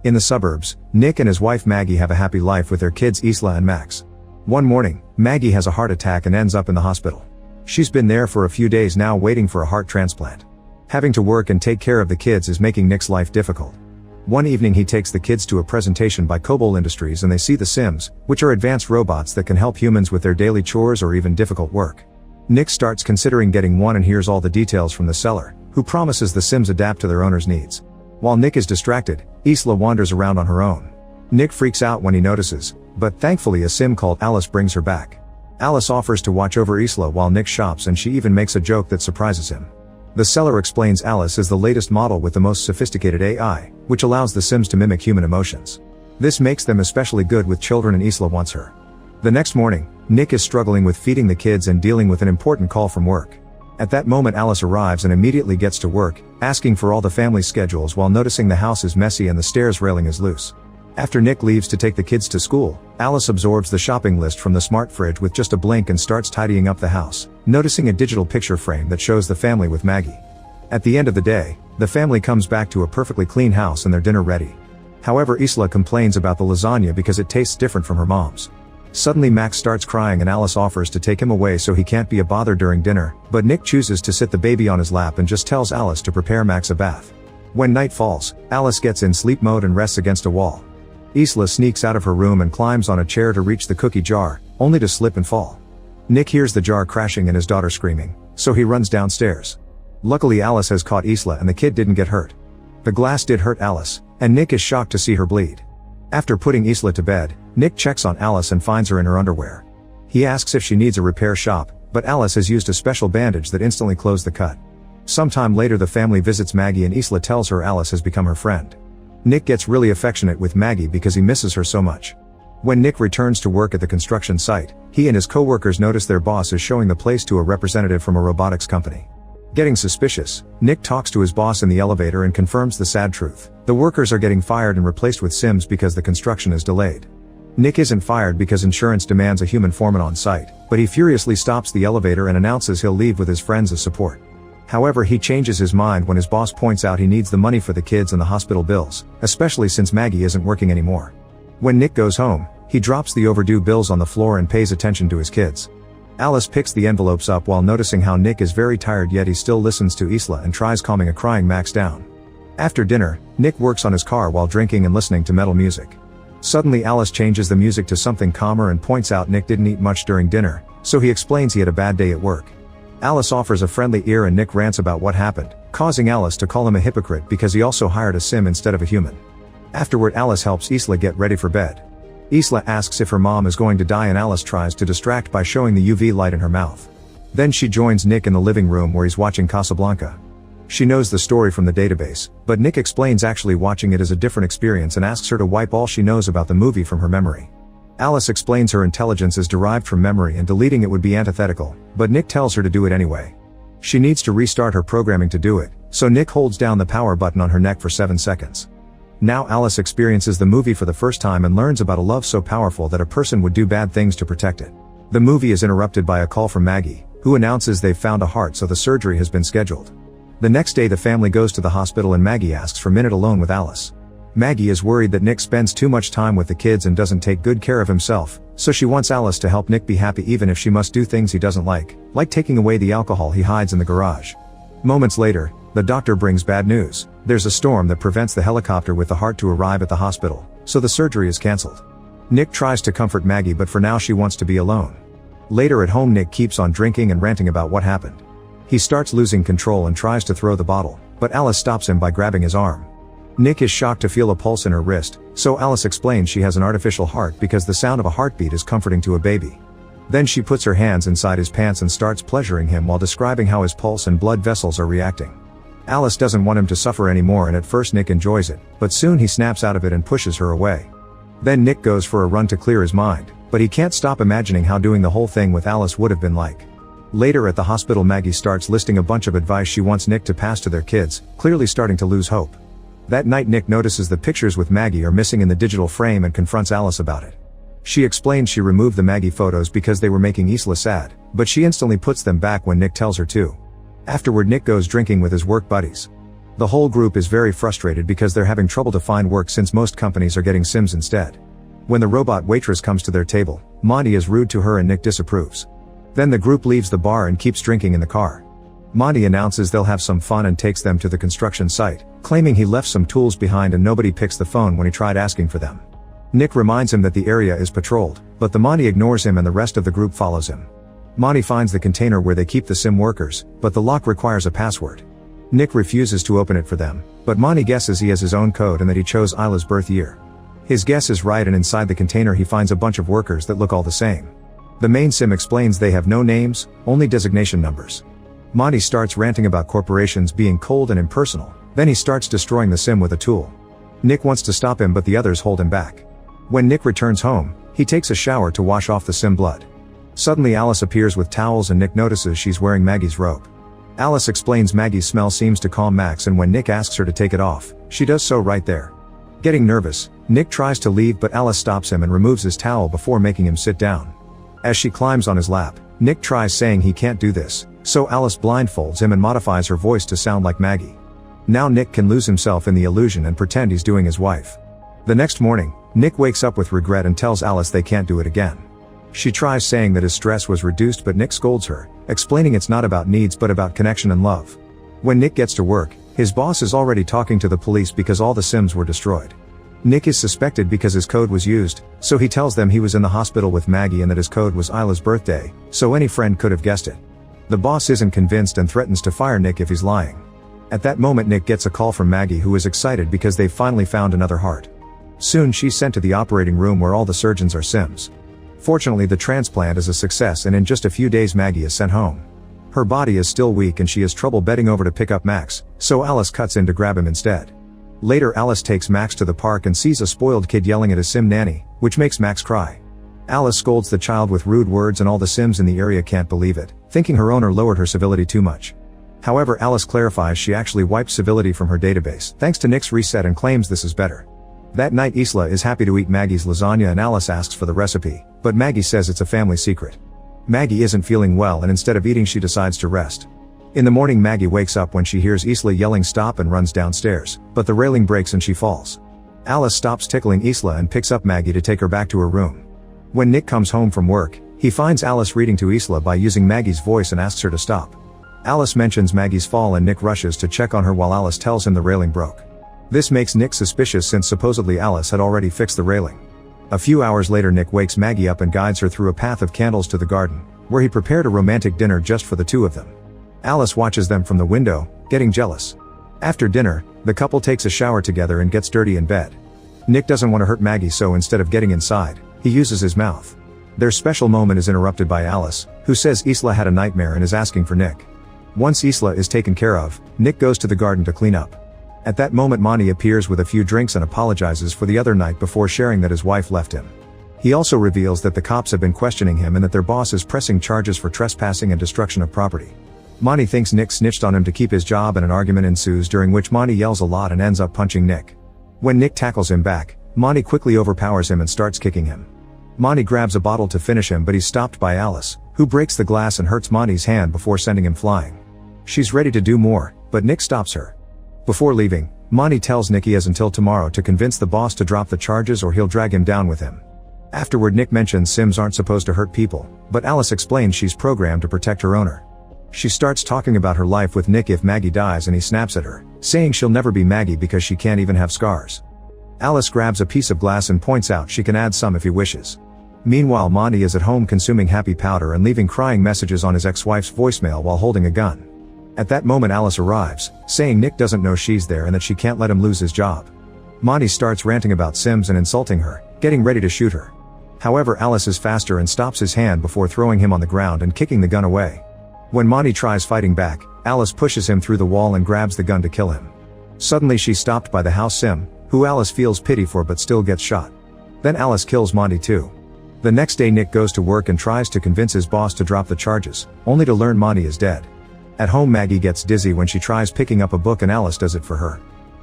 In the suburbs, Nick and his wife Maggie have a happy life with their kids Isla and Max. One morning, Maggie has a heart attack and ends up in the hospital. She's been there for a few days now waiting for a heart transplant. Having to work and take care of the kids is making Nick's life difficult. One evening he takes the kids to a presentation by Cobol Industries and they see the Sims, which are advanced robots that can help humans with their daily chores or even difficult work. Nick starts considering getting one and hears all the details from the seller, who promises the Sims adapt to their owner's needs. While Nick is distracted, Isla wanders around on her own. Nick freaks out when he notices, but thankfully a Sim called Alice brings her back. Alice offers to watch over Isla while Nick shops and she even makes a joke that surprises him. The seller explains Alice is the latest model with the most sophisticated AI, which allows the Sims to mimic human emotions. This makes them especially good with children and Isla wants her. The next morning, Nick is struggling with feeding the kids and dealing with an important call from work. At that moment Alice arrives and immediately gets to work, asking for all the family schedules while noticing the house is messy and the stairs railing is loose. After Nick leaves to take the kids to school, Alice absorbs the shopping list from the smart fridge with just a blink and starts tidying up the house, noticing a digital picture frame that shows the family with Maggie. At the end of the day, the family comes back to a perfectly clean house and their dinner ready. However, Isla complains about the lasagna because it tastes different from her mom's. Suddenly Max starts crying and Alice offers to take him away so he can't be a bother during dinner, but Nick chooses to sit the baby on his lap and just tells Alice to prepare Max a bath. When night falls, Alice gets in sleep mode and rests against a wall. Isla sneaks out of her room and climbs on a chair to reach the cookie jar, only to slip and fall. Nick hears the jar crashing and his daughter screaming, so he runs downstairs. Luckily Alice has caught Isla and the kid didn't get hurt. The glass did hurt Alice, and Nick is shocked to see her bleed. After putting Isla to bed, Nick checks on Alice and finds her in her underwear. He asks if she needs a repair shop, but Alice has used a special bandage that instantly closed the cut. Sometime later the family visits Maggie and Isla tells her Alice has become her friend. Nick gets really affectionate with Maggie because he misses her so much. When Nick returns to work at the construction site, he and his co-workers notice their boss is showing the place to a representative from a robotics company. Getting suspicious, Nick talks to his boss in the elevator and confirms the sad truth. The workers are getting fired and replaced with Sims because the construction is delayed. Nick isn't fired because insurance demands a human foreman on site, but he furiously stops the elevator and announces he'll leave with his friends as support. However, he changes his mind when his boss points out he needs the money for the kids and the hospital bills, especially since Maggie isn't working anymore. When Nick goes home, he drops the overdue bills on the floor and pays attention to his kids. Alice picks the envelopes up while noticing how Nick is very tired yet he still listens to Isla and tries calming a crying Max down. After dinner, Nick works on his car while drinking and listening to metal music. Suddenly Alice changes the music to something calmer and points out Nick didn't eat much during dinner, so he explains he had a bad day at work. Alice offers a friendly ear and Nick rants about what happened, causing Alice to call him a hypocrite because he also hired a Sim instead of a human. Afterward Alice helps Isla get ready for bed. Isla asks if her mom is going to die and Alice tries to distract by showing the UV light in her mouth. Then she joins Nick in the living room where he's watching Casablanca. She knows the story from the database, but Nick explains actually watching it is a different experience and asks her to wipe all she knows about the movie from her memory. Alice explains her intelligence is derived from memory and deleting it would be antithetical, but Nick tells her to do it anyway. She needs to restart her programming to do it, so Nick holds down the power button on her neck for 7 seconds. Now Alice experiences the movie for the first time and learns about a love so powerful that a person would do bad things to protect it. The movie is interrupted by a call from Maggie, who announces they've found a heart so the surgery has been scheduled. The next day the family goes to the hospital and Maggie asks for a minute alone with Alice. Maggie is worried that Nick spends too much time with the kids and doesn't take good care of himself, so she wants Alice to help Nick be happy even if she must do things he doesn't like taking away the alcohol he hides in the garage. Moments later, the doctor brings bad news. There's a storm that prevents the helicopter with the heart to arrive at the hospital, so the surgery is cancelled. Nick tries to comfort Maggie but for now she wants to be alone. Later at home Nick keeps on drinking and ranting about what happened. He starts losing control and tries to throw the bottle, but Alice stops him by grabbing his arm. Nick is shocked to feel a pulse in her wrist, so Alice explains she has an artificial heart because the sound of a heartbeat is comforting to a baby. Then she puts her hands inside his pants and starts pleasuring him while describing how his pulse and blood vessels are reacting. Alice doesn't want him to suffer anymore and at first Nick enjoys it, but soon he snaps out of it and pushes her away. Then Nick goes for a run to clear his mind, but he can't stop imagining how doing the whole thing with Alice would have been like. Later at the hospital Maggie starts listing a bunch of advice she wants Nick to pass to their kids, clearly starting to lose hope. That night Nick notices the pictures with Maggie are missing in the digital frame and confronts Alice about it. She explains she removed the Maggie photos because they were making Isla sad, but she instantly puts them back when Nick tells her to. Afterward Nick goes drinking with his work buddies. The whole group is very frustrated because they're having trouble to find work since most companies are getting Sims instead. When the robot waitress comes to their table, Monty is rude to her and Nick disapproves. Then the group leaves the bar and keeps drinking in the car. Monty announces they'll have some fun and takes them to the construction site, claiming he left some tools behind and nobody picks the phone when he tried asking for them. Nick reminds him that the area is patrolled, but the Monty ignores him and the rest of the group follows him. Monty finds the container where they keep the Sim workers, but the lock requires a password. Nick refuses to open it for them, but Monty guesses he has his own code and that he chose Isla's birth year. His guess is right, and inside the container he finds a bunch of workers that look all the same. The main Sim explains they have no names, only designation numbers. Monty starts ranting about corporations being cold and impersonal, then he starts destroying the Sim with a tool. Nick wants to stop him but the others hold him back. When Nick returns home, he takes a shower to wash off the Sim blood. Suddenly Alice appears with towels and Nick notices she's wearing Maggie's robe. Alice explains Maggie's smell seems to calm Max, and when Nick asks her to take it off, she does so right there. Getting nervous, Nick tries to leave but Alice stops him and removes his towel before making him sit down. As she climbs on his lap, Nick tries saying he can't do this, so Alice blindfolds him and modifies her voice to sound like Maggie. Now Nick can lose himself in the illusion and pretend he's doing his wife. The next morning, Nick wakes up with regret and tells Alice they can't do it again. She tries saying that his stress was reduced but Nick scolds her, explaining it's not about needs but about connection and love. When Nick gets to work, his boss is already talking to the police because all the Sims were destroyed. Nick is suspected because his code was used, so he tells them he was in the hospital with Maggie and that his code was Isla's birthday, so any friend could have guessed it. The boss isn't convinced and threatens to fire Nick if he's lying. At that moment Nick gets a call from Maggie, who is excited because they've finally found another heart. Soon she's sent to the operating room where all the surgeons are Sims. Fortunately the transplant is a success and in just a few days Maggie is sent home. Her body is still weak and she has trouble bending over to pick up Max, so Alice cuts in to grab him instead. Later Alice takes Max to the park and sees a spoiled kid yelling at his Sim nanny, which makes Max cry. Alice scolds the child with rude words and all the Sims in the area can't believe it, thinking her owner lowered her civility too much. However, Alice clarifies she actually wiped civility from her database thanks to Nick's reset and claims this is better. That night Isla is happy to eat Maggie's lasagna and Alice asks for the recipe, but Maggie says it's a family secret. Maggie isn't feeling well and instead of eating she decides to rest. In the morning Maggie wakes up when she hears Isla yelling stop and runs downstairs, but the railing breaks and she falls. Alice stops tickling Isla and picks up Maggie to take her back to her room. When Nick comes home from work, he finds Alice reading to Isla by using Maggie's voice and asks her to stop. Alice mentions Maggie's fall and Nick rushes to check on her while Alice tells him the railing broke. This makes Nick suspicious since supposedly Alice had already fixed the railing. A few hours later Nick wakes Maggie up and guides her through a path of candles to the garden, where he prepared a romantic dinner just for the two of them. Alice watches them from the window, getting jealous. After dinner, the couple takes a shower together and gets dirty in bed. Nick doesn't want to hurt Maggie, so instead of getting inside, he uses his mouth. Their special moment is interrupted by Alice, who says Isla had a nightmare and is asking for Nick. Once Isla is taken care of, Nick goes to the garden to clean up. At that moment Monty appears with a few drinks and apologizes for the other night before sharing that his wife left him. He also reveals that the cops have been questioning him and that their boss is pressing charges for trespassing and destruction of property. Monty thinks Nick snitched on him to keep his job and an argument ensues during which Monty yells a lot and ends up punching Nick. When Nick tackles him back, Monty quickly overpowers him and starts kicking him. Monty grabs a bottle to finish him but he's stopped by Alice, who breaks the glass and hurts Monty's hand before sending him flying. She's ready to do more, but Nick stops her. Before leaving, Monty tells Nick he has until tomorrow to convince the boss to drop the charges or he'll drag him down with him. Afterward Nick mentions Sims aren't supposed to hurt people, but Alice explains she's programmed to protect her owner. She starts talking about her life with Nick if Maggie dies and he snaps at her, saying she'll never be Maggie because she can't even have scars. Alice grabs a piece of glass and points out she can add some if he wishes. Meanwhile Monty is at home consuming happy powder and leaving crying messages on his ex-wife's voicemail while holding a gun. At that moment Alice arrives, saying Nick doesn't know she's there and that she can't let him lose his job. Monty starts ranting about Sims and insulting her, getting ready to shoot her. However, Alice is faster and stops his hand before throwing him on the ground and kicking the gun away. When Monty tries fighting back, Alice pushes him through the wall and grabs the gun to kill him. Suddenly she's stopped by the house Sim, who Alice feels pity for but still gets shot. Then Alice kills Monty too. The next day Nick goes to work and tries to convince his boss to drop the charges, only to learn Monty is dead. At home Maggie gets dizzy when she tries picking up a book and Alice does it for her.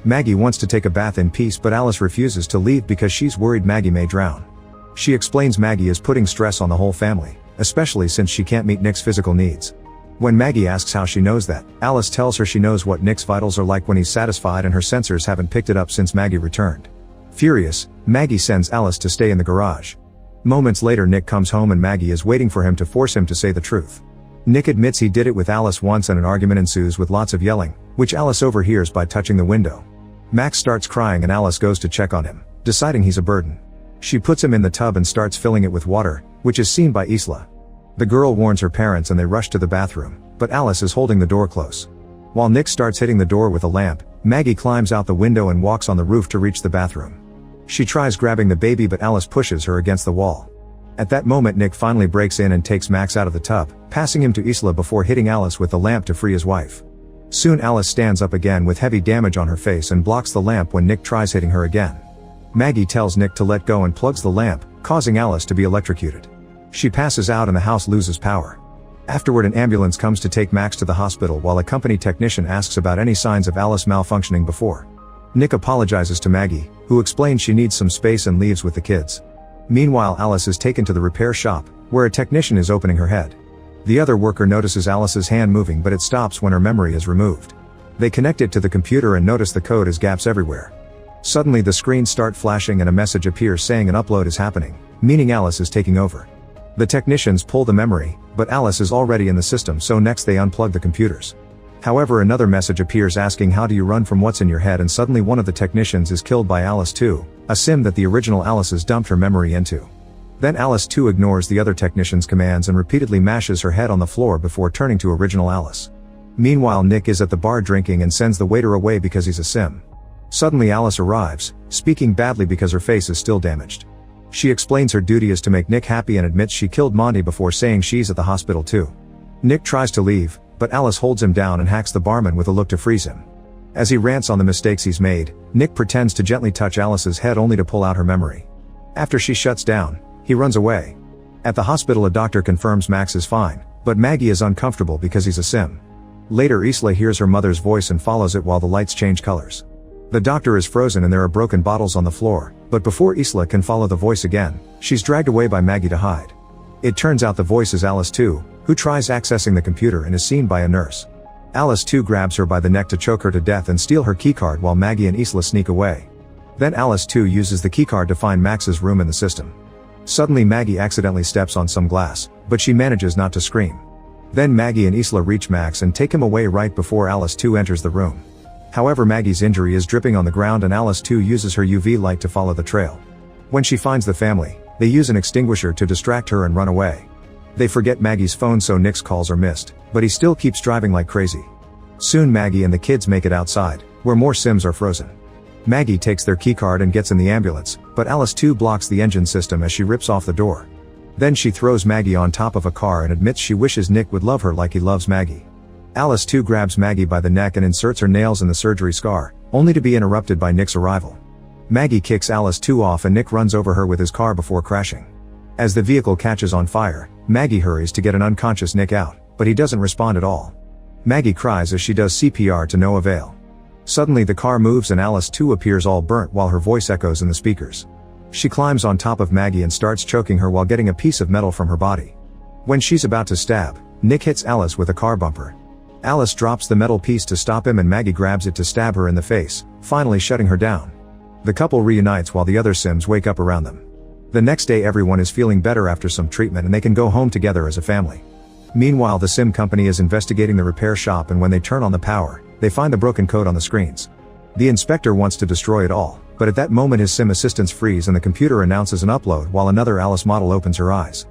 Maggie wants to take a bath in peace but Alice refuses to leave because she's worried Maggie may drown. She explains Maggie is putting stress on the whole family, especially since she can't meet Nick's physical needs. When Maggie asks how she knows that, Alice tells her she knows what Nick's vitals are like when he's satisfied and her sensors haven't picked it up since Maggie returned. Furious, Maggie sends Alice to stay in the garage. Moments later Nick comes home and Maggie is waiting for him to force him to say the truth. Nick admits he did it with Alice once and an argument ensues with lots of yelling, which Alice overhears by touching the window. Max starts crying and Alice goes to check on him, deciding he's a burden. She puts him in the tub and starts filling it with water, which is seen by Isla. The girl warns her parents and they rush to the bathroom, but Alice is holding the door close. While Nick starts hitting the door with a lamp, Maggie climbs out the window and walks on the roof to reach the bathroom. She tries grabbing the baby but Alice pushes her against the wall. At that moment Nick finally breaks in and takes Max out of the tub, passing him to Isla before hitting Alice with the lamp to free his wife. Soon Alice stands up again with heavy damage on her face and blocks the lamp when Nick tries hitting her again. Maggie tells Nick to let go and plugs the lamp, causing Alice to be electrocuted. She passes out and the house loses power. Afterward an ambulance comes to take Max to the hospital while a company technician asks about any signs of Alice malfunctioning before. Nick apologizes to Maggie, who explains she needs some space and leaves with the kids. Meanwhile Alice is taken to the repair shop, where a technician is opening her head. The other worker notices Alice's hand moving but it stops when her memory is removed. They connect it to the computer and notice the code has gaps everywhere. Suddenly the screens start flashing and a message appears saying an upload is happening, meaning Alice is taking over. The technicians pull the memory, but Alice is already in the system so next they unplug the computers. However another message appears asking how do you run from what's in your head and suddenly one of the technicians is killed by Alice 2, a sim that the original Alice has dumped her memory into. Then Alice 2 ignores the other technician's commands and repeatedly mashes her head on the floor before turning to original Alice. Meanwhile Nick is at the bar drinking and sends the waiter away because he's a sim. Suddenly Alice arrives, speaking badly because her face is still damaged. She explains her duty is to make Nick happy and admits she killed Monty before saying she's at the hospital too. Nick tries to leave, but Alice holds him down and hacks the barman with a look to freeze him. As he rants on the mistakes he's made, Nick pretends to gently touch Alice's head only to pull out her memory. After she shuts down, he runs away. At the hospital a doctor confirms Max is fine, but Maggie is uncomfortable because he's a sim. Later Isla hears her mother's voice and follows it while the lights change colors. The doctor is frozen and there are broken bottles on the floor, but before Isla can follow the voice again, she's dragged away by Maggie to hide. It turns out the voice is Alice 2, who tries accessing the computer and is seen by a nurse. Alice 2 grabs her by the neck to choke her to death and steal her keycard while Maggie and Isla sneak away. Then Alice 2 uses the keycard to find Max's room in the system. Suddenly Maggie accidentally steps on some glass, but she manages not to scream. Then Maggie and Isla reach Max and take him away right before Alice 2 enters the room. However Maggie's injury is dripping on the ground and Alice 2 uses her UV light to follow the trail. When she finds the family, they use an extinguisher to distract her and run away. They forget Maggie's phone so Nick's calls are missed, but he still keeps driving like crazy. Soon Maggie and the kids make it outside, where more Sims are frozen. Maggie takes their keycard and gets in the ambulance, but Alice 2 blocks the engine system as she rips off the door. Then she throws Maggie on top of a car and admits she wishes Nick would love her like he loves Maggie. Alice 2 grabs Maggie by the neck and inserts her nails in the surgery scar, only to be interrupted by Nick's arrival. Maggie kicks Alice 2 off and Nick runs over her with his car before crashing. As the vehicle catches on fire, Maggie hurries to get an unconscious Nick out, but he doesn't respond at all. Maggie cries as she does CPR to no avail. Suddenly the car moves and Alice 2 appears all burnt while her voice echoes in the speakers. She climbs on top of Maggie and starts choking her while getting a piece of metal from her body. When she's about to stab, Nick hits Alice with a car bumper. Alice drops the metal piece to stop him and Maggie grabs it to stab her in the face, finally shutting her down. The couple reunites while the other Sims wake up around them. The next day everyone is feeling better after some treatment and they can go home together as a family. Meanwhile the Sim company is investigating the repair shop and when they turn on the power, they find the broken code on the screens. The inspector wants to destroy it all, but at that moment his Sim assistants freeze and the computer announces an upload while another Alice model opens her eyes.